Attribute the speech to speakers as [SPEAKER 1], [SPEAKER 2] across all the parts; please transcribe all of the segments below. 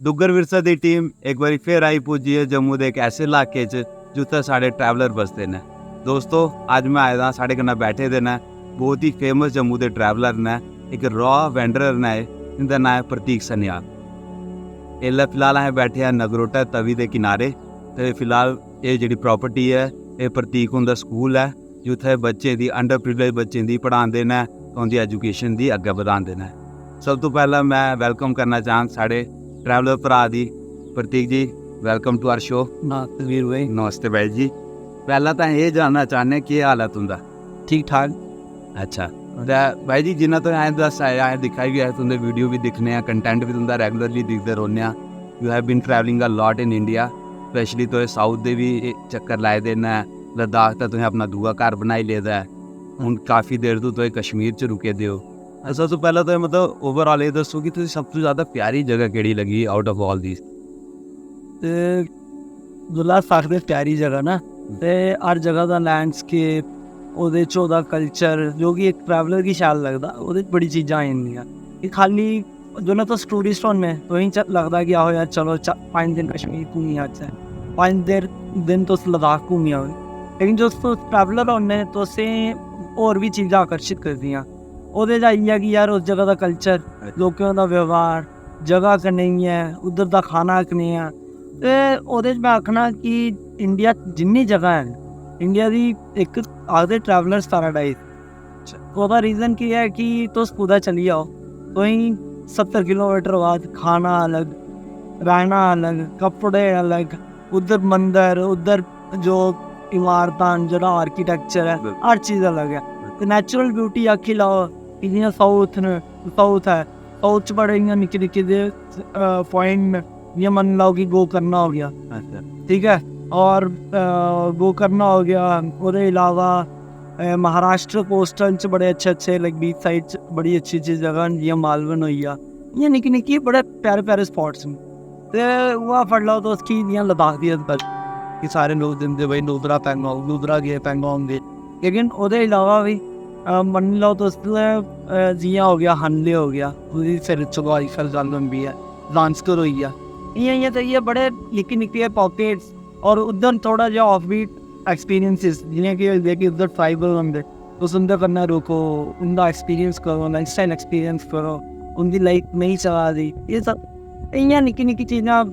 [SPEAKER 1] डुग्गर विरसा की टीम एक बार फिर आई पुजी है जम्मू के एक ऐसे इलाके जिथे साढ़े ट्रैवलर बसते हैं। दोस्तों अज मैं आए दा साढ़े कन्नै बैठे दे न बहुत ही फेमस जम्मू के ट्रैवलर ने, एक रॉ वेंडर ने, इनका नाम है प्रतीक सनियाल। इसलै फिलहाल अस बैठे हैं नगरोटा तवी के किनारे। तो फिलहाल ये जी प्रॉपर्टी है ये प्रतीक उनका स्कूल है जिथे बच्चे की अंडर प्रिविलेज बच्चे की पढ़ाते हैं तो उनकी एजुकेशन की अगे बढ़ाते हैं। सब तो पहला मैं वेलकम करना चाहूँ साढ़े ट्रैवलर भरा दी। प्रतीक जी वेलकम टू आवर शो।
[SPEAKER 2] नमस्ते वीर भाई।
[SPEAKER 1] नमस्ते भाई जी। पहला तो ये जानना चाहने कि हाल है तुंदा?
[SPEAKER 2] ठीक ठाक।
[SPEAKER 1] अच्छा तो भाई जी जिन्ना तो अं दस आया अं दिखा भी है तुंदे वीडियो भी दिखने, कंटेंट भी तुंदा रेगुलरली दिखते रोने। You have been travelling a lot in India, especially तो साउथ दे भी चक्कर लाए दे न। लद्दाख तो तुसें अपना दूआ घर बनाई लेदा है। हुण काफ़ी देर तो कश्मीर च रुके दे हो। सब तो पहला तो मतलब ओवरऑल ये दसो कि तुझे सब तो ज़्यादा प्यारी जगह केड़ी लगी आउट ऑफ ऑल दीज?
[SPEAKER 2] दुला साखदे प्यारी जगह ना ते हर जगह का लैंडस्केप ओहदे च ओहदा कल्चर जो कि एक ट्रैवलर की शैल लगदा ओहदे च बड़ी चीज़ां आई जंदियां। कि खाली जो तुस टूरिस्ट होने तो ही लगदा कि आओ यार चलो 5 दिन कश्मीर घूमी आचै, 5 दिन तुस लद्दाख घूमी आओ। लेकिन जो तुस ट्रैवलर होने तुसें होर भी चीज़ां आकर्षित करदियां। ओहदे च आई कि यार उस जगह का कल्चर, लोकें दा व्यवहार, जगह कनेही है, उधर का खाना कनेहा। ते ओहदे च मैं आखना कि इंडिया जिन्नी जगह है इंडिया दी एक आखदे ट्रैवलर्स पैराडाइज। ओहदा रीज़न की है कि तुस कुदै चली जाओ तो ही 70 किलोमीटर बाद खाना अलग, रहना अलग, कपड़े अलग, उधर मंदिर, उधर जो इमारतां, जो आर्कीटैक्चर है, हर चीज़ अलग है। तो नैचुरल ब्यूटी आखी लाओ कि जियां साउथ है, साउथ च बड़े इयां निक्के निक्के दे पॉइंट न। जियां मन लाओ कि गो करना हो गया, ठीक है, और गो करना हो गया। उसके अलावा महाराष्ट्र कोस्टल च बड़े अच्छे लाइक बीच साइड च बड़ी अच्छी जगह न, जियां मालवन हो गया। इयां निक्की निक्की बड़े प्यारे प्यारे स्पॉट्स न। ते उ'आं फड़ लाओ तुस कि जियां लद्दाख दी गल्ल कि सारे लोग दिंदे भाई नुब्रा पैंगोंग, नुब्रा गे पैंगोंग गे। लेकिन उसके अलावा भी मन्नी लैओ तुस जियां हो गया हनले हो गया, ओह्दी फिर चौगाई फिर गल्ल होंदी है, लांसकर हो गया। इयां तो इ'यै बड़े निक्के निक्के पॉकेट्स और उद्धर थोड़ा जिहा ऑफ बीट एक्सपीरियंसिस जियां कि होंदे कि उद्धर ट्राइबल होंदे, तुस उं'दे कन्नै रुको, उं'दा एक्सपीरियंस करो, लाइफ स्टाइल एक्सपीरियंस करो, उं'दी लाइफ नहीं चला दी। ये सब इ'यां निक्की निक्की चीज़ां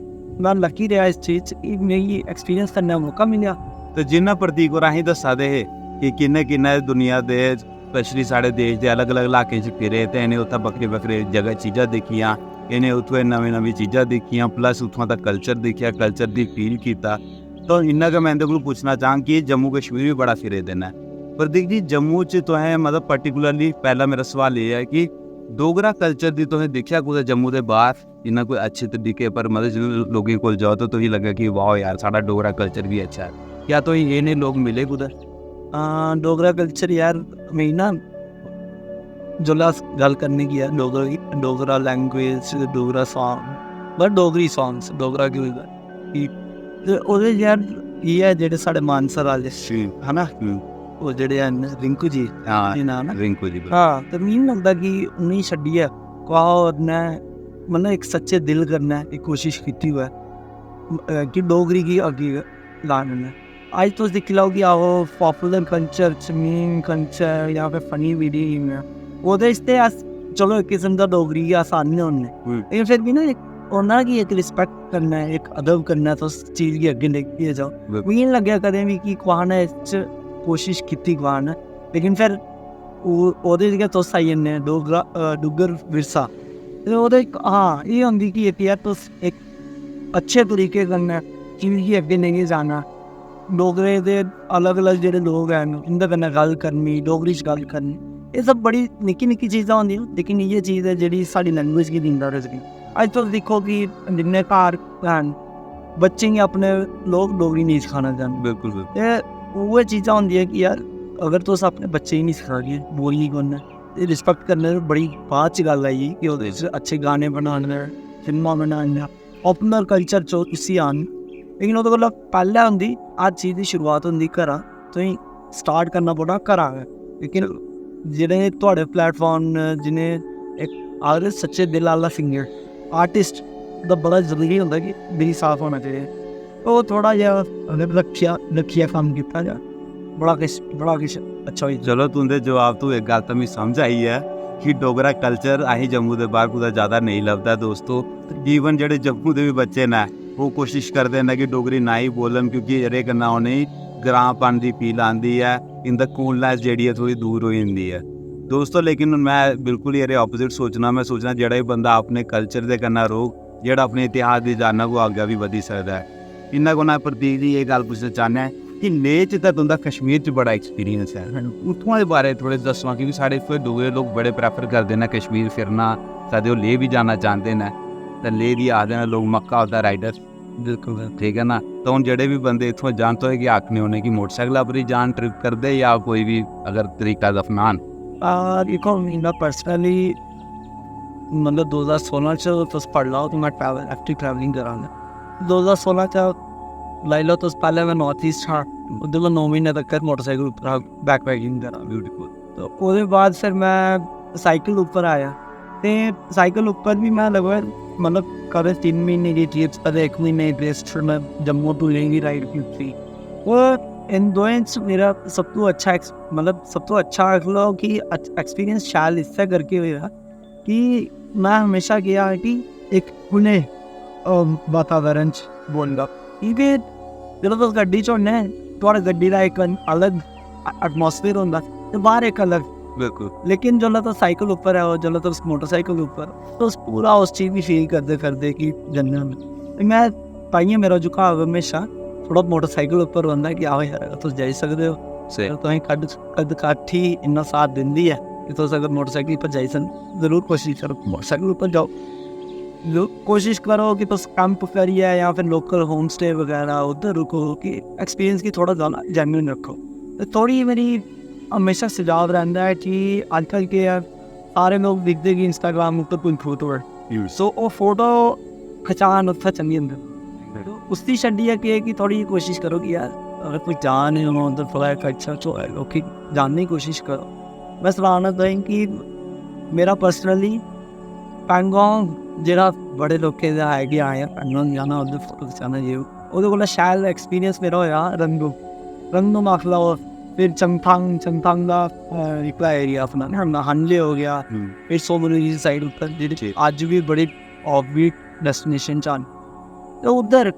[SPEAKER 2] मैं लकी रहा इस चीज़ च कि मिगी एक्सपीरियंस करने दा मौका मिलेआ।
[SPEAKER 1] तो जिन्ना प्रतीक होर असें दस्सा दे हे कि किन्ने किन्ने दुनिया दे स्पैशली साढ़े देश के अलग अलग इलाके च फिरे ते इन्हें उत्थै बक्खरे बक्खरे जगह चीज़ां दिक्खियां, इन्हें उत्थुं नवीं नवीं चीज़ां दिक्खियां, प्लस उत्थुआं दा कल्चर दिक्खेआ, कल्चर दी फील कीता। तो इन्ना गै मैं इंदे कोल पुच्छना चाहां कि जम्मू कश्मीर भी बड़ा फिरे दे न। प्रतीक जी जम्मू च तुसें मतलब पर्टिकुलरली पहला मेरा सवाल ये है कि डोगरा कल्चर दी तुसें दिक्खेआ कुदै जम्मू दे बाहर इन्ना कोई अच्छे तरीके पर, मतलब जिन्हें लोगों कोल जाओ तो तुसें लग्गे कि वाह यार साढ़ा डोगरा कल्चर भी अच्छा है, क्या तुसें ये नेह् लोग मिले कुदै?
[SPEAKER 2] डोगरा कल्चर यार मिगी ना जोल्लै अस गल्ल करने की है Dogra language, Dogra song, but Dogri songs Dogra की ते ओह्दे यार इ'यै जेह्ड़े साढ़े मानसर आह्ले है ना, ओह् जेह्ड़े हैन रिंकू जी, नाम ना
[SPEAKER 1] रिंकू जी।
[SPEAKER 2] हाँ, तो मिगी लगदा कि उ'नेंगी छड्डियै कुसै होर ने मतलब एक सच्चे दिल कन्नै एक कोशिश कीती होऐ कि डोगरी गी अग्गें लाने न। अज्ज तुस दिक्खी लैओ कि आहो पॉपुलर कल्चर च मीम कल्चर जां फिर फनी वीडियो ओह्दे च ते अस चलो इक किस्म दा डोगरी गी अस आन्ने होन्ने, लेकिन फिर भी ना होना कि एक रिस्पैक्ट करना है, एक अदब करना, तुस चीज़ गी अग्गें लेइयै जाओ। मिगी नहीं लग्गेआ कदें भी कि कुसै ने इस च कोशिश कीती कुसै ने। लेकिन फिर ओह्दे च गै तुस आई जन्ने डुग्गर विरसा ते ओह्दे हाँ एह् होंदी कि इक यार तुस एक अच्छे तरीके कन्नै चीज़ गी अग्गें लेइयै जाना। डोगरे दे अलग अलग जेह्ड़े लोग हैन उं'दे कन्नै गल्ल करनी, डोगरी च गल्ल करनी, एह् सब बड़ी निक्की निक्की चीज़ां होंदियां, लेकिन इ'यै चीज़ है जेह्ड़ी साढ़ी लैंग्वेज गी दिंदा रजगी। अज्ज तुस दिक्खो कि जिन्ने घर हैन बच्चें गी अपने लोग डोगरी नहीं सखाना चांह्दे।
[SPEAKER 1] बिल्कुल
[SPEAKER 2] ते उ'ऐ चीज़ां होंदियां कि यार अगर तुस अपने बच्चे गी नहीं सखागे बोलनी कु'न है, ते रिस्पैक्ट करने बड़ी बाद च गल्ल आई कि ओह्दे च अच्छे गाने बनाने, फिल्मां बनानियां, पॉपुलर कल्चर च उसी आन। लेकिन ओह्दे कोला पैह्लें होंदी हर चीज़ दी शुरुआत होंदी घरा, तुसें स्टार्ट करना पौना घरा गै। लेकिन जेह्ड़े थुआढ़े प्लेटफार्म न, जिन्हें एक आखदे सच्चे दिल आह्ला सिंगर आर्टिस्ट ਦਾ ਬੜਾ ਜ਼ਰੂਰੀ ਹੁੰਦਾ ਕਿ ਦਿਲ ਸਾਫ਼ ਹੋਣਾ ਚਾਹੀਦਾ। ਉਹ ਥੋੜਾ ਜਿਹਾ ਰੱਖਿਆ ਕੰਮ ਕੀਤਾ ਜਾ ਬੜਾ ਕੁਛ ਅੱਛਾ ਹੋਈ।
[SPEAKER 1] चलो तुंदे जवाब तो एक गल तो मैं समझ आई है कि डोगरा कल्चर अहीं जम्मू के बाहर कुछ ज़्यादा नहीं लभदा दोस्तों। ईवन जेह्ड़े जम्मू के भी बच्चे ने वो कोशिश करते हैं कि डोगरी ना ही बोलन, क्योंकि एह्दे कन्नै उ'नेंगी ग्रांपन दी फील आंदी है, इंदा कूलनेस जेह्ड़ी है थोड़ी दूर हो जाती है दोस्तों। लेकिन मैं बिल्कुल ही एह्दे ऑपोजिट सोचना, मैं सोचना जेह्ड़ा भी बंदा अपने कल्चर दे कन्नै रौह्ग, जेह्ड़ा अपने इतिहास दी जानग, वो अग्गें भी वधी सकदा है। इन्ना कोला प्रतीक जी ये गल पुछना चाहना है कि लेह च तां तुंदा कश्मीर च बड़ा एक्सपीरियंस है, उत्थुआं दे बारे थोड़े दस्सो, क्योंकि साढ़े इत्थै डोगरे लोग बड़े प्रैफर करदे न कश्मीर फिरना, कदें ओह् लेह भी जाना चाहते न, ते लेह दी आखदे न लोग मक्का होता राइडर। बिल्कुल ठीक है ना। तो हुण जेह्ड़े भी बंदे इत्थुआं जान तो कि आखने उ'नें कि मोटरसाइकल पर ही जान ट्रिप करदे या कोई भी अगर तरीका अपनान?
[SPEAKER 2] देखो मैं पर्सनली मतलब 2016 च तुस पढ़ लैओ कि मैं एक्टिव ट्रैवलिंग करा ना। 2016 च लाई लैओ तुस, पैह्लें मैं नॉर्थ ईस्ट हा, उद्धर मैं 9 महीने तक मोटरसाइकल उप्पर बैक पैकिंग करा।
[SPEAKER 1] ब्यूटीफुल।
[SPEAKER 2] तो ओह्दे बाद फिर मैं साइकिल उप्पर आया, ते साइकिल उप्पर भी मैं लगभग मतलब कदें 3 महीने की ट्रिप्स, कदें 1 महीने की ट्रिप्स, फिर मैं जम्मू टू लेह की राइड की थी। वो इन दोवें च मेरा सब तो अच्छा आख लो कि एक्सपीरियंस शैल इससे करके होया कि मैं हमेशा गया कि एक खुले वातावरण च बोलगा, क्योंकि जो तुस गड्डी च होने थुआढ़ी गड्डी दा एक अलग एटमॉस्फेयर होंदा ते बाहर एक अलग।
[SPEAKER 1] बिल्कुल।
[SPEAKER 2] लेकिन जो तुस साइकिल उप्पर है, जो तुस मोटरसाइकिल उप्पर तुस पूरा उस चीज़ की फील करदे कि जन्ना में मैं ताइयों मेरा झुकाव हमेशा थोड़ा मोटरसाइकिल उप्पर होंदा कि आओ यार तुस जाई सकदे हो, तुसें कद काठी इन्ना साथ दिंदी है कि तुस अगर मोटरसाइकिल पर जाई सकदे, जरूर कोशिश करो मोटरसाइकिल उप्पर जाओ। कोशिश करो कि तुस कैंप करिए या फिर लोकल होम स्टे वगैरह उधर रुको, कि एक्सपीरियंस की थोड़ा ज़्यादा जेन्युइन रखो। तो थोड़ी मेरी हमेशा सुझाव रहता है कि आजकल के यार सारे लोग दिखते कि इंस्टाग्राम पर कोई फोटो है, सो वो फोटो खचान उत्थै चली जंदे। तो उसकी छड्डियै कि थोड़ी कोशिश करो कि यार अगर कोई जान है उधर थोड़ा अच्छा है लोग जानने की कोशिश करो। मैं सलाहना दें कि मेरा पर्सनली पैंगोंग जेह्ड़ा बड़े लोकें दा है कि हाँ यार पैंगोंग जाना, उधर फोटो खचाना, ये ओह्दे कोला शैल एक्सपीरियंस मेरा होया रंगदुम आख लैओ, फिर चंगथांग दा इकला एरिया अपना हनले हो गया, फिर सोमनी साइड उप्पर जेह्ड़ी अज्ज भी बड़ी ऑफबीट डेस्टिनेशन च आन। तो उधर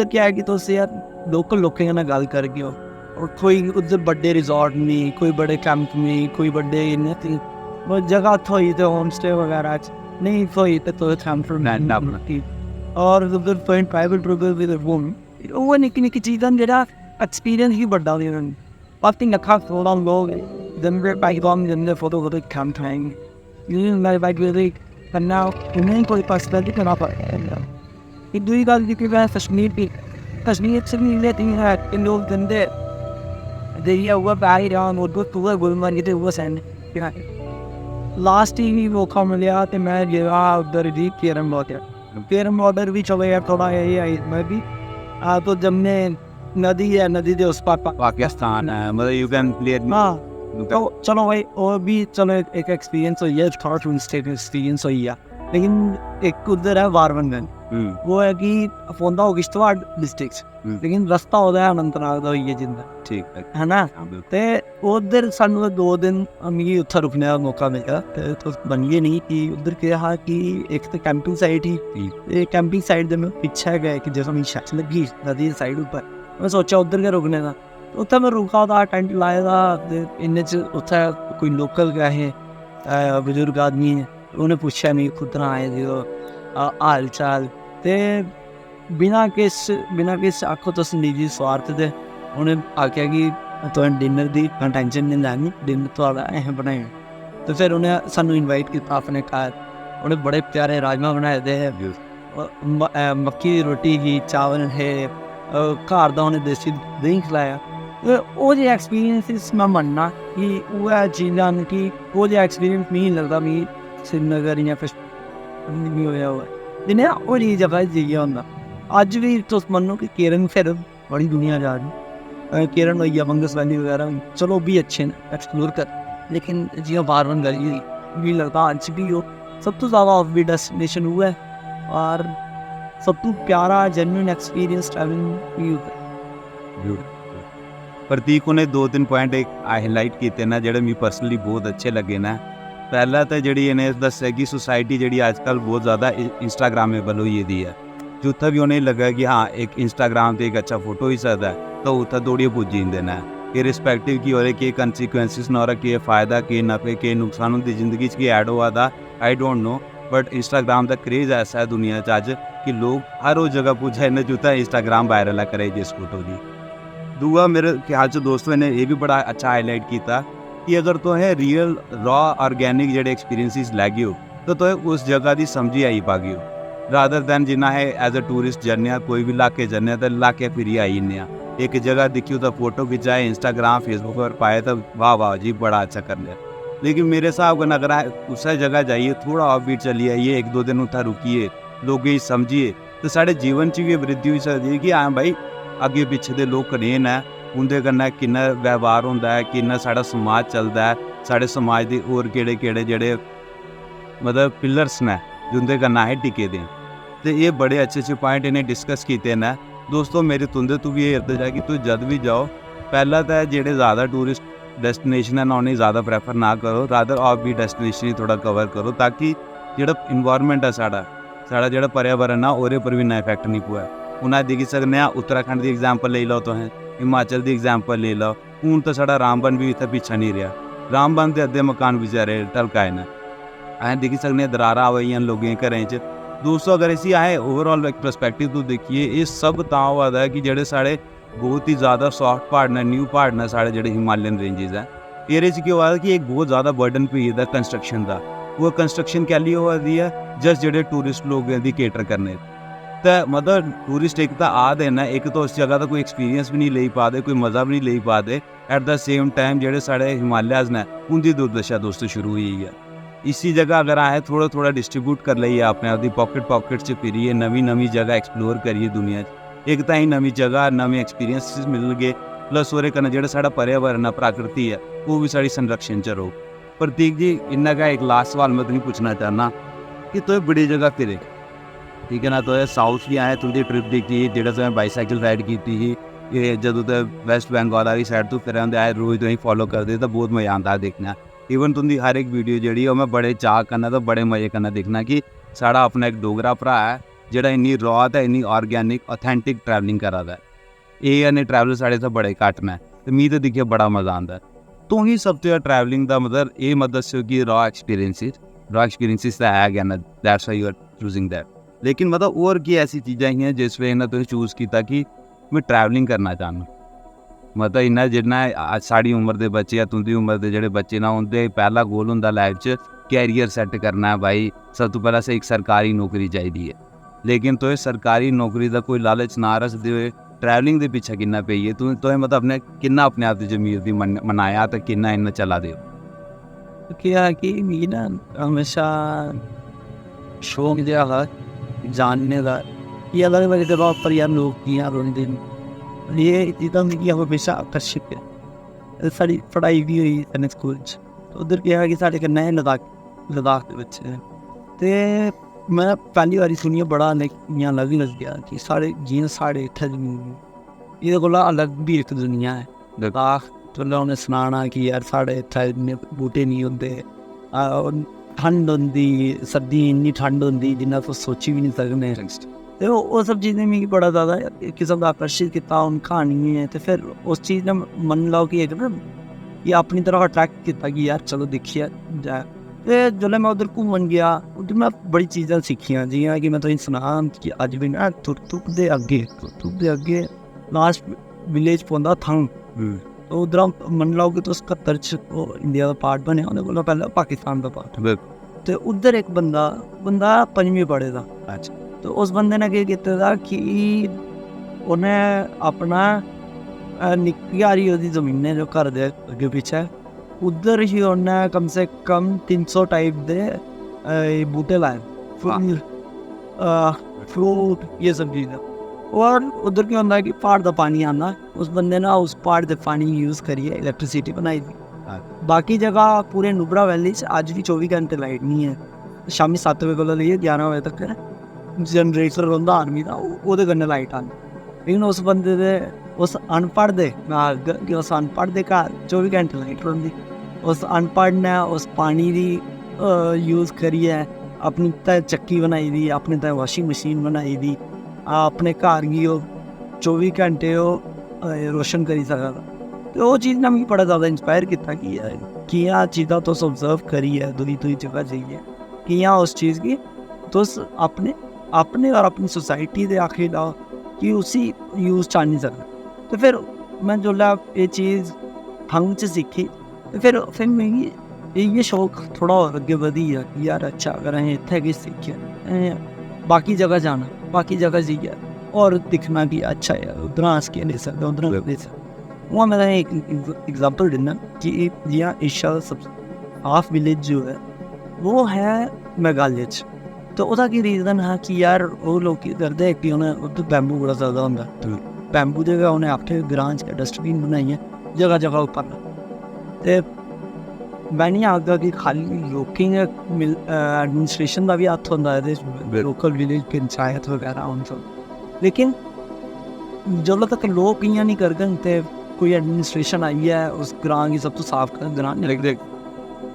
[SPEAKER 2] क्या है कि तुस यार लोकल लोकें कन्नै गल्ल करगे हो, और कोई उधर बड्डे रिजॉर्ट नहीं, कोई बड़े कैंप नहीं, कोई बड्डे इन्ने जगह थ्होई ते होम स्टे वगैरह नहीं थ्होई ते तुस कैंप और उधर तुसें प्राइवेट विद रूम, वो निक्की निक्की चीज़ां जेह्ड़ा एक्सपीरियंस ही बड्डा होंदा। बाकी लक्खा करोड़ां लोग जंदे पैंगोंग जंदे फोटो कैंप ठहाएंगे, मेरे बाइक करना उन्हें कोई पर्सनली करना पड़ेगा। एक दूसरी गल की मैं कश्मीर से भी लेती है कि लोग गंदे दरिया हुआ पैर रहा मोटो पूरा गुलमर्ग ते हुआ सैन लास्ट ही मौका मिला तो मैं गया उधर जी केरम बॉर्डर भी चले गया थोड़ा यही आई मैं भी। तो जमने नदी है, नदी के उस पार
[SPEAKER 1] पाकिस्तान है, मतलब यू कैन क्लियर।
[SPEAKER 2] हाँ तो चलो भाई और भी चलो एक एक्सपीरियंस हो गया, थोड़ा टू स्टेट एक्सपीरियंस हो गया। लेकिन एक उधर है वारवंगन, वो है कि फोंदा हो किश्तवाड़ डिस्ट्रिक्ट, लेकिन रास्ता होता है अनंतनाग दा होइया जिंदा, ठीक है ना। ते उधर सानू 2 दिन मिगी उत्थे रुकने का मौका मिला, ते तो बनिए नहीं कि उधर क्या हा कि एक तो कैंपिंग साइट ही, ते कैंपिंग साइट दे में पीछे गए कि जैसे मैं शख्स लगी नदी दी साइड ऊपर, मैं सोचा उधर के रुकने का। उत्थे मैं रुका था, टेंट लाए था, इन्ने च उत्थे कोई लोकल गए हे बुजुर्ग आदमी है, उन्हें पूछा नहीं कुदरा आए थे हाल चाल, ते बिना किस आखो तुस निजी स्वार्थ दे उन्हें आख्या कि तुसें डिनर दी टेंशन नहीं लैनी, डिनर थोड़ा असें बनाया। तो फिर उन्हें सानू इनवाइट किया अपने घर, उन्हें बड़े प्यारे राजमा बनाए दे, मक्की दी रोटी ही, चावल है, घर दा उन्हें देसी दही खिलाया। वो जो एक्सपीरियंस मैं मनना कि वह चीज़ां कि वो जो एक्सपीरियंस मिगी लगदा मिगी श्रीनगर या फिर नहीं होया हुआ जिन्हें वो चीज़ जगह जाइए होंदा। अज्ज भी तुस मन्नो कि केरन फिर बड़ी दुनिया जा रही, केरन हो गया, बंगस वैली वगैरह, चलो भी अच्छे न एक्सप्लोर कर, लेकिन जियां वारवन गली मिगी लगदा अज्ज भी वो सब तो ज़्यादा ऑफ बी डेस्टिनेशन हुआ है। और सब तो प्यारा जेन्युइन एक्सपीरियंस ट्रैवलिंग ही होता है।
[SPEAKER 1] प्रतीक ने 2-3 पॉइंट एक हाईलाइट किए ना ਜਿਹੜੇ ਮੈਨੂੰ ਪਰਸਨਲੀ ਬਹੁਤ ਅੱਛੇ ਲੱਗੇ ਨਾ। ਪਹਿਲਾ ਤਾਂ ਜਿਹੜੀ ਇਹਨੇ ਦੱਸਿਆ ਕਿ ਸੁਸਾਇਟੀ ਜਿਹੜੀ ਅੱਜ ਕੱਲ੍ਹ ਬਹੁਤ ਜ਼ਿਆਦਾ ਇੰਸਟਾਗ੍ਰਾਮੇਬਲ ਹੋਈ ਦੀ ਹੈ। ਜਿੱਥੇ ਵੀ ਉਹਨੇ ਲੱਗਾ ਕਿ ਹਾਂ ਇੱਕ ਇੰਸਟਾਗ੍ਰਾਮ ਤੇ ਇੱਕ ਅੱਛਾ ਫੋਟੋ ਹੀ ਸਕਦਾ ਤਾਂ ਉੱਥੇ ਦੌੜੀਏ ਪੁੱਜੀ ਜਾਂਦੇ ਨੇ ਇਰਰਿਸਪੈਕਟਿਵ ਕੀ ਹੋ ਰਿਹਾ ਕਿ ਕੰਸੀਕੁਐਂਸਿਸ ਨਾ ਹੋ ਰਿਹਾ ਕਿ ਫਾਇਦਾ ਕਿ ਨਫੇ ਕਿ ਨੁਕਸਾਨ ਹੁੰਦੀ ਜ਼ਿੰਦਗੀ 'ਚ ਕੀ ਐਡ ਹੋਆ ਦਾ I don't know but Instagram ਦਾ ਕ੍ਰੇਜ਼ ਐਸਾ ਹੈ ਦੁਨੀਆ 'ਚ ਅੱਜ ਕਿ ਲੋਕ ਹਰ ਉਹ ਜਗ੍ਹਾ ਪੁੱਜਾ ਇਹਨਾਂ ਜੁੱਤਾ ਇੰਸਟਾਗ੍ਰਾਮ ਵਾਇਰਲ ਕਰੇ ਜਿਸ ਫੋਟੋ ਦੀ। दूआ मेरे ख्याल से दोस्तों ने ये भी बड़ा अच्छा हाईलाइट किया कि अगर तो है रियल रॉ ऑर्गेनिक जेडे एक्सपीरियंसिस लैगे हो तो उस जगह की समझी आई पागी हो रादर दैन जिन्ना है एज अ टूरिस्ट जन्ने कोई भी इलाके जन्ने तो इलाके फिर आई जन्ने एक जगह दिखी तो फोटो खिंचाए इंस्टाग्राम फेसबुक पर पाए तो वाह वाह जी बड़ा अच्छा कर लिया। लेकिन मेरे हिसाब का अगर उस जगह जाइए थोड़ा ऑफ बीट चलिए आइए 1-2 दिन उत्था रुकिए लोग समझिए तो साढ़े जीवन च भी वृद्धि हो सकती है कि हाँ भाई अगे पिछे दे लोग कनेन है उनके कन्नै किन्ना व्यवहार होंदा है किन्ना साढ़ा समाज चलदा है साढ़े समाज दे होर केड़े केड़े जेड़े मतलब पिलर्स ने जिंदे कन्नै अस टिके दे ते ये बड़े अच्छे अच्छे पॉइंट इन्हें डिस्कस किए ने। दोस्तों मेरे तुंदे तू भी ये अर्ज है कि तुम जद भी जाओ पहला तो जेड़े ज़्यादा टूरिस्ट डेस्टिनेशन है ना उन्हें ज़्यादा प्रेफर ना करो रादर ऑफ भी डेस्टिनेशन ही थोड़ा कवर करो ताकि जेड़ा इन्वायरमेंट है साढ़ा जेड़ा पर्यावरण है ओहदे पर भी ना इफेक्ट नहीं पोए। उन्हें दिखी सकते हैं उत्तराखंड की एग्जाम्पल ले लो तो है हिमाचल की एग्जाम्पल ले लो हूँ तो साढ़ा रामबन भी इतना पिछा नहीं रहा रामबन के अद्धे मकान बेचारे ढलकाए ने अं दिखी सकते हैं दरारा आ गई लोगों के घरें च। दोस्तों अगर इसी अस ओवरऑल एक परस्पैक्टिव तो देखिए ये सब तां होआ दा है कि जेड़े साढ़े बहुत ही ज़्यादा सॉफ्ट पहाड़ ने न्यू पहाड़ ने साढ़े जेड़े हिमालयन रेंजिज है एह्दे च केह् होआ दा कि एक बहुत ज़्यादा बर्डन पेई गेदा कंस्ट्रक्शन का वो कंस्ट्रक्शन कैली होआ दी है जस्ट जेड़े टूरिस्ट लोग दी केटर करने तो मतलब टूरिस्ट एक तो आ देना एक तो उस जगह का कोई एक्सपीरियंस भी नहीं ले पाते कोई मज़ा भी नहीं ले पाते एट द सेम टाइम जेडे साढ़े हिमालयज ने उनकी दुर्दशा दोस्तों शुरू हुई है। इसी जगह अगर आए थोड़ा थोड़ा डिस्ट्रीब्यूट कर लीए अपने आप पॉकेट से फिरिए नवी जगह एक्सप्लोर करिए दुनिया एक तो ही नवी जगह नवे एक्सपीरियंस मिल गए प्लस ओहदे कन्नै जेड़ा साढ़ा पर्यावरण है प्रकृति है वो भी साड़ी संरक्षण च रहो। प्रतीक जी इन्ना का एक लास्ट सवाल मैं तुम्हें पूछना चाहना कि तुम बड़ी जगह फिरे ठीक है ना तो साउथ भी आए तुंदी ट्रिप दिखी जो तुम्हें बाईसाइकिल राइड की थी ये जदों तो वैस्ट बंगाल वाली साइड तो फिर आए रोज़ तुम फॉलो करते तो बहुत मज़ा आता देखना ईवन तुंदी हर एक वीडियो जी मैं बड़े चाह करना तो बड़े मज़े करना देखना कि साड़ा अपना एक डोगरा भरा है जोड़ा इन्नी रॉ है इन्नी ऑर्गेनिक ऑथेंटिक ट्रैवलिंग करा दा है ये ने ट्रैवलर साढ़े तो बड़े घट ने तो मी तो दिखिए बड़ा मज़ा आता है। तो ही सब तो ट्रैवलिंग का मतलब ये मत दस्यो कि रॉ एक्सपीरियंसिस तो है गया ना that's why you are choosing that लेकिन मतलब और की ऐसी चीज़ें ही जिस वजह ने तुम चूज़ किया कि मैं ट्रैवलिंग करना चाहना मतलब इन्ना जिन्ना साड़ी उम्र के बच्चे या तुंदी उम्र के जोड़े बच्चे ना उनके पहला गोल होंदा लाइफ च कैरियर सैट करना है भाई सब तो पहला से एक सरकारी नौकरी चाहिए है लेकिन तो सरकारी नौकरी का कोई लालच ना रखते हुए ट्रैवलिंग के पिछे किन्ना पई है तो मतलब अपने किन्ना अपने आप की जमीर की मनाया तो किन्ना इन्ना चला दे
[SPEAKER 2] क्या है कि मी ना हमेशा शौक जहा जानने का ये अलग अलग जगह पर यार लोग यहाँ रोंदे ये चीज़ां मिगी हमेशा आकर्षित है। साड़ी पढ़ाई भी हुई कन्नै स्कूल च उधर क्या है कि साढ़े कन्नै लद्दाख के बच्चे ते मैं पहली बारी सुनिए बड़ा इ'यां अलग लग गया कि साढ़े जियां साढ़े इत्थै जमीन एह्दे कोला अलग भी एक दुनिया है लद्दाख जेल्लै उ'नें सनाना कि यार साढ़े इत्थै इन्ने बूह्टे नहीं होंदे ठंड होंदी सर्दी इन्नी ठंड होंदी जिन्ना तुस सोची भी नहीं सकने ते ओह् सब चीज़ें मिगी बड़ा ज़्यादा इक किस्म दा आकर्शित कीता उन क्हानियें ते फिर उस चीज़ ने मन लाओ कि इक ना ये अपनी तरफ अट्रैक्ट कीता कि यार चलो दिक्खिए जाए ते जेल्लै मैं उद्धर घूमन गया उद्धर मैं बड़ी चीज़ां सिक्खियां जियां कि मैं तुसेंगी सनां कि अज्ज भी ना तुर्तुक दे अग्गे लास्ट विलेज पौंदा थंग तो उद्धरा मन लाओ कि तुस 71 च इंडिया का पार्ट बनेआ ओह्दे कोला पैह्लें पाकिस्तान का पार्ट ते उद्धर एक बंदा 5वीं पढ़े दा अच्छा तो उस बंदे ने केह् कीते दा कि उन्हें अपना निक्की हारी ओह्दी जमीनें जो घर दे अग्गे पिच्छे उधर ही उन्हें कम से कम 300 टाइप दे बूटे लाए फ्रूट ये सब चीज़ें और उधर क्या होंदा है कि पहाड़ का पानी आना उस बंदे ने उस पहाड़ के पानी यूज़ करिए इलैक्ट्रिसिटी बनाई दी। बाकी जगह पूरे नुब्रा वैली अज भी 24 घंटे लाइट नहीं है शामी 7 बजे को लेइए 11 बजे तक जनरेटर होंदा आर्मी दा, ओह्दे कन्नै लाइट आंदी। लेकिन उस बंदे दे, उस अनपढ़ दे, मैं आखगा कि उस अनपढ़ दे घर 24 घैंटे लाइट रौंह्दी। उस अनपढ़ ने उस पानी दी यूज़ करियै अपनी ताईं चक्की बनाई दी, अपने ताईं वाशिंग मशीन बनाई दी, अपने घर गी ओह् 24 घैंटे ओह् रोशन करी सकदा। ते ओह् चीज़ ने मिगी बड़ा ज़्यादा इंस्पायर कीता कि कि'यां चीज़ां तुस ऑब्जर्व करियै दूई जगह जाइयै कि'यां उस चीज़ गी तुस अपने और अपनी सोसाइटी दे आखी लाओ कि उसी यूज़ च आनी सकदे। ते फिर मैं जोल्लै एह् चीज़ ठंग च सिक्खी ते फिर मिगी इ'यै शौक थोड़ा होर अग्गें बधी गेआ कि यार अच्छा अगर असें इत्थै किश सिक्खेआ, बाकी जगह जाना, बाकी जगह जाइयै और दिक्खना कि अच्छा यार उद्धरा अस केह् लेई सकदे, उद्धरा केह् लेई सकदे। उ'आं मैं एक एग्जांपल दिन्ना कि जि'यां एशिया दा सबसे हाफ विलेज जो है वो है मेघालय च। तो ओह्दा की रीज़न हा कि यार ओह् लोग केह् करदे कि उ'नें उद्धर बैम्बू बड़ा ज़्यादा होंदा, बैम्बू दे उ'नें आखेआ ग्रां च डस्टबिन बनाइयै जगह जगह उप्पर। ते मैं निं आखदा कि खाली लोकें गै एडमिनिस्ट्रेशन दा बी हत्थ होंदा एह्दे च, लोकल विलेज पंचायत बगैरा उन सब। लेकिन जोल्लै तक लोग इ'यां नहीं करङन ते कोई एडमिनिस्ट्रेशन आइयै उस ग्रां गी सब तो साफ कर ग्रां नहीं।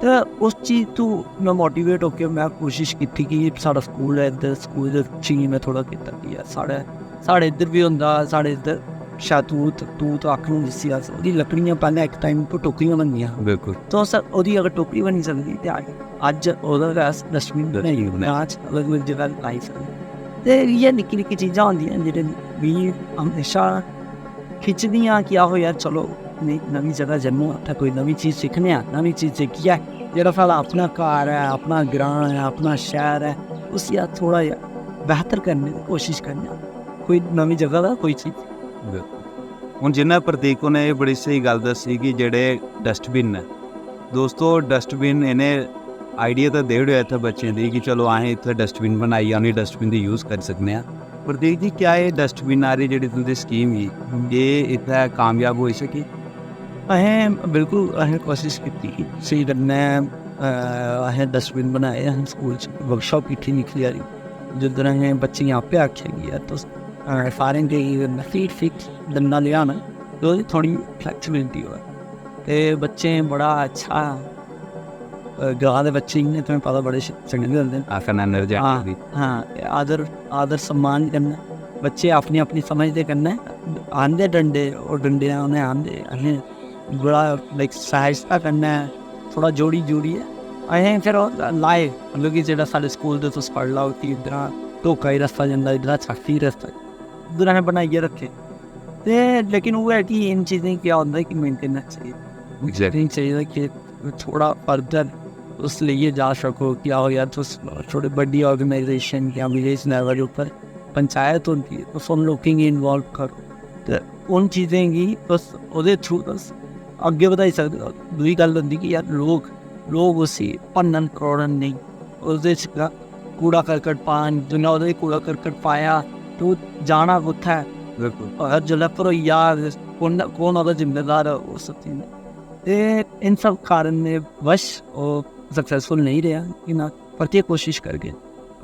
[SPEAKER 2] तो उस चीज़ तो मैं मोटिवेट होकर मैं कोशिश की थी कि साढ़ा स्कूल है इधर, स्कूल च मैं थोड़ा कीता कि यार साढ़े इधर भी होंदा, साढ़े इधर शैतूत आखने जिसी अस, ओह्दी लकड़ियां पैह्लें इक टाइम पर टोकरियां बनदियां। बिल्कुल। तो ओह्दी अगर टोकरी बनी सकदी ते अज्ज ओह्दा गै अस डस्टबिन बनाई अज्ज अलग अलग जगह लाई सकदे। ते इ'यै निक्की निक्की चीज़ां होंदियां जेह्ड़े मिगी हमेशा खिच्चदियां कि आहो यार चलो नमीं जगह जन्ने उत्थै कोई नमीं चीज़ सिक्खने आं, नमीं चीज़ सिक्खियै जेह्ड़ा साढ़ा अपना घर है, अपना ग्रां है, अपना शहर है, उसी अस थोड़ा जेहा बेहतर करने दी कोशिश करने आं, कोई नमीं जगह दा कोई चीज़।
[SPEAKER 1] ਹੁਣ ਜਿੰਨਾ ਪ੍ਰਤੀਕ ਨੇ ਇਹ ਬੜੀ ਸਹੀ ਗੱਲ ਦੱਸੀ ਕਿ ਜਿਹੜੇ ਡਸਟਬਿਨ ਨੇ ਦੋਸਤੋ, ਡਸਟਬਿਨ ਇਹਨੇ ਆਈਡੀਆ ਤਾਂ ਦੇ ਰਿਹਾ ਇੱਥੇ ਬੱਚਿਆਂ ਦੀ ਕਿ ਚਲੋ ਅਸੀਂ ਇੱਥੇ ਡਸਟਬਿਨ ਬਣਾਈ ਆਉਣੀ, ਡਸਟਬਿਨ ਦੀ ਯੂਜ਼ ਕਰ ਸਕਨੇ ਆ। ਪ੍ਰਤੀਕ ਜੀ ਕਿਆ ਇਹ ਡਸਟਬਿਨ ਆ ਰਹੀ ਜਿਹੜੀ तुं'दी स्कीम ही ਇਹ ਇੱਥੇ कामयाब होई सकी?
[SPEAKER 2] असें बिल्कुल असें कोशिश कीती स्हेई कन्नै, असें डस्टबिन बनाए, असें स्कूल च वर्कशॉप कीती निकली हारी, जिद्धर असें बच्चें गी आपे आखेआ कि यार तुस सारें गी फीट फिक्स डंडा लेआना ते ओह्दी थोह्ड़ी फ्लैक्सिबिलिटी होऐ। ते बच्चें बड़ा अच्छा, ग्रां दे बच्चे इ'यां तुसें पता बड़े चंगे होंदे न, हाँ आदर सम्मान कन्नै बच्चे अपनी अपनी समझ दे कन्नै आंदे डंडे, और डंडे उ'नें आंदे, असें बड़ा लाइक सहायता कन्नै थोड़ा जोड़ियै असें फिर लाए, मतलब कि जेह्ड़ा साढ़े स्कूल दे तुस पढ़ी लैओ कि इद्धरा धोखा ही रस्ता जंदा, इद्धरा छाती रस्ता, उद्धर असें बनाइयै रक्खे। ते लेकिन ओह् है कि इन चीज़ें गी क्या होंदा कि मेंटेनेंस चाहिए कि थोड़ा फर्दर उस लेइयै जा सको कि आओ यार तुस थोड़ी बड्डी ऑर्गेनाइजेशन या विलेज लेवल उप्पर पंचायत होंदी है, तुस उन लोकें गी इन्वॉल्व करो ते उन चीज़ें गी तुस ओह्दे थ्रू तुस अग्गें बधाई सकदे हो। दूई गल्ल होंदी कि यार लोग उसी भन्नन करोड़न नेईं, ओह्दे च कूड़ा करकट पान, जिन्ना ओह्दे च कूड़ा करकट पाया तो जाना कुत्थै, अगर जिसलै भरोई जा कौन ओह्दा जिम्मेदार है उस चीज़। ते इन सब कारण ने वश ओह् सक्सेसफुल नहीं रहा, कि परतियै कोशिश करगे।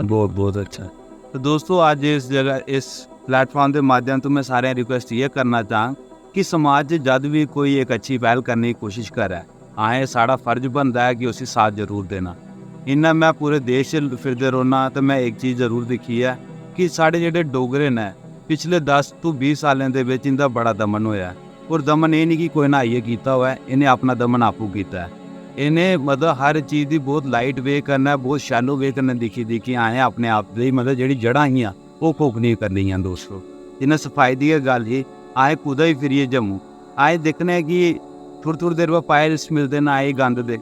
[SPEAKER 1] बहुत अच्छा। तो दोस्तों आज इस जगह इस प्लेटफॉर्म के माध्यम तो मैं सारे रिक्वेस्ट ये करना चाह कि समाज जब भी कोई एक अच्छी पहल करने की कोशिश करे, असें साढ़ा फर्ज बनता है कि उसी साथ जरूर देना। इन्ना मैं पूरे देश फिरदे रौह्ना तो मैं एक चीज़ जरूर दिक्खी है कि साढ़े जेह्ड़े डोगरे ने पिछले 10 तो 20 सालें दे विच इंदा बड़ा दमन होया, और दमन ये नहीं कि कोई ना आइए कीता हुआ है, इन्हें अपना दमन आपू कीता है। इन्हें मतलब हर चीज़ की बहुत लाइट वे करना, बहुत शैलो वे करना दिक्खी असें अपने आप दी मतलब जेह्ड़ी जड़ां हियां ओह् खोखनियां करनियां। दोस्तों जिन्हें सफाई दी गल ही, असें कुदै ही फिरिए जम्मू असें दिक्खने कि थोड़ी देर बाद पायल्स मिलते न आए गंद दे,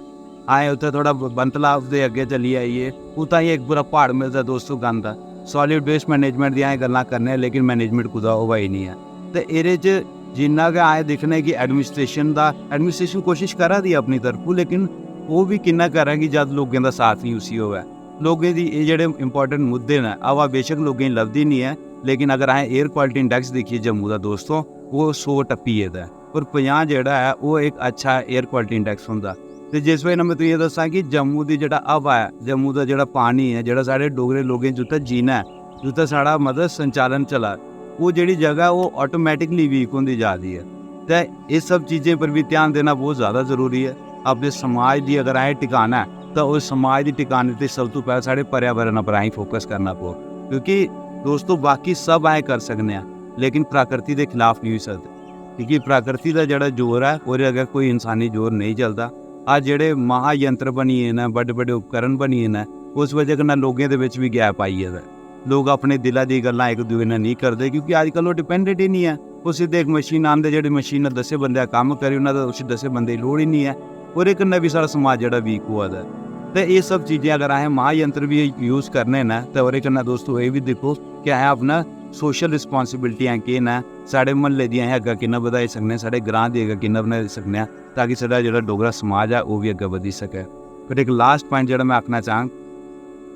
[SPEAKER 1] असें उत्थे थोड़ा बनतलाब दे अग्गे चली आइए, उत्थें ही एक पूरा पहाड़ मिलता दोस्तों गंद दा। सॉलिड वेस्ट मैनेजमेंट दी असें गल्लां करने, लेकिन मैनेजमेंट कुदै होआ ही नहीं है। ते एह्दे च जिन्ना गै असें दिक्खने कि एडमिनिस्ट्रेशन कोशिश करा दी अपनी तरफों, लेकिन वो भी किन्ना करा कि जद लोगों का साथ नहीं उसी होवे। लोगों की ये जेह्ड़े इंपॉर्टेंट मुद्दे न हवा बेशक लोगों की लभदी नहीं है, लेकिन अगर असें एयर क्वालिटी इंडैक्स दिक्खिए जम्मू का दोस्तों वो 100 टप्पी गेदा है, और 50 जेह्ड़ा है वो एक अच्छा एयर क्वालिटी इंडैक्स होंदा। तो जिस वजह मैं तुसें दस्सां कि जम्मू की जेह्ड़ा हवा है, जम्मू का जेह्ड़ा पानी है, जेह्ड़ा साढ़े डोगरे लोगें च उत्थै जीना है, जित्थे साढ़ा मतलब संचालन चला वो जिहड़ी जगह वो ऑटोमैटिकली वीक होंदी जा रही है। तो इस सब चीज़ें पर भी ध्यान देना बहुत ज़्यादा ज़रूरी है। अपने समाज की अगर असें टिकाना है तो उस समाज की टिकाने ते सब तो पहले साढ़े पर्यावरण पर असें फोकस करना पो, क्योंकि दोस्तों बाकी सब असें कर सकने हैं लेकिन प्रकृति के खिलाफ नहीं हो सकते, क्योंकि प्रकृति का जोड़ा जोर है और अगर कोई इंसानी जोर नहीं चलता। आज जेडे महायंत्र बनिए न बड़े बड़े उपकरण बनिए न उस वजह कन्नै लोगों के भी गैप आई गेदा। लोग अपने दिला दी गल्लां एक दूए नाल नहीं करते, क्योंकि अजकल वो डिपेंडेंट ही नहीं है। वो सीधे एक मशीन आंदे जेह्ड़ी मशीन 10 बंदे कम्म करे उन्हां दा उस 10 बंदे की लोड़ ही नहीं है। और एक कन्नै भी सारा समाज जेह्ड़ा वीक होआ दा है। तो ये सब चीज़ें अगर असें महायंत्र भी यूज़ करने न तो ओह्दे कन्नै दोस्तों ये भी देखो कि असें अपना सोशल रिस्पॉन्सिबिलिटियां केह् न, साढ़े म्हल्ले दी असें अग्गें कि'यां बधाई सकने, साढ़े ग्रां दी अग्गें कि'यां बनाई सकने ताकि साढ़ा जेह्ड़ा डोगरा समाज है वो भी अग्गें बधी सके। फिर एक लास्ट पॉइंट जेह्ड़ा मैं आखना चाहां,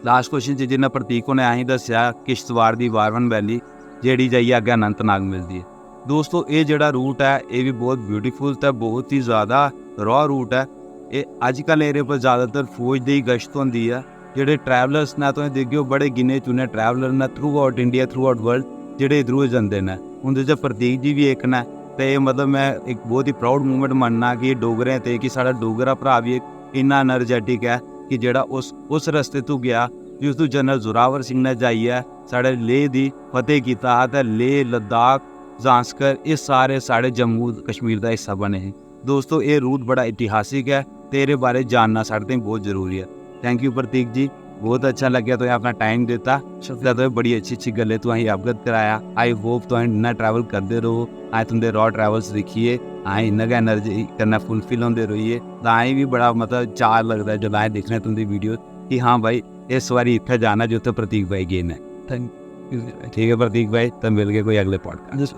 [SPEAKER 1] लास्ट क्वेश्चन च जिन्ना प्रतीक होने असें दस्सेआ किश्तवाड़ दी वारवन वैली जेह्ड़ी जाइयै अग्गें अनंतनाग मिलदी है। दोस्तों ये जेह्ड़ा रूट है ये भी बहुत ब्यूटीफुल ते बहुत ही ज़्यादा रॉ रूट है। ये अजकल एरिया पर ज़्यादातर फौज दी गश्त होंदी है। जेह्ड़े ट्रैवलर्स ने तुसीं दिक्खेओ बड़े गिने चुने ट्रैवलर ने through out India through out world जेह्ड़े इधरों जंदे न। उं'दे च प्रतीक जी भी एक न। ते मतलब मैं एक बहुत ही प्राउड मूवमेंट मनना कि डोगरें ते कि साढ़ा डोगरा भरा भी एक इन्ना एनर्जेटिक है कि जेह्ड़ा उस रस्ते तू गया जिस तू जनरल जोरावर सिंह ने जाइयै साढ़े लेह दी फतेह कीता हा। ते लेह लद्दाख ज़ांस्कर ये सारे साढ़े जम्मू कश्मीर का हिस्सा बने हैं। दोस्तों ये रूट बड़ा इतिहासिक है, तेरे बारे जानना साढ़े ताईं बहुत ज़रूरी है। थैंक यू प्रतीक जी, बहुत अच्छा लग्या तुसें अपना टाइम दिता। तुसें बड़ी अच्छी गल्लें तुसें अवगत कराया। आई होप तुसें इन्ना ट्रैवल करते रहो, अस तुंदे रॉ ट्रैवल्स दिक्खिए अस इन्ना गै एनर्जी कन्नै फुलफिल होंदे रहिए। तो असें भी बड़ा मतलब चाऽ लगदा है जब अस दिक्खने तुंदी वीडियो कि हाँ भाई इस बारी इत्थै जाना जित्थै प्रतीक भाई गे न।
[SPEAKER 2] Thank you.
[SPEAKER 1] ठीक है प्रतीक भाई, तो मिल गए कोई अगले पॉडकास्ट।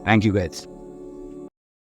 [SPEAKER 1] Thank you guys.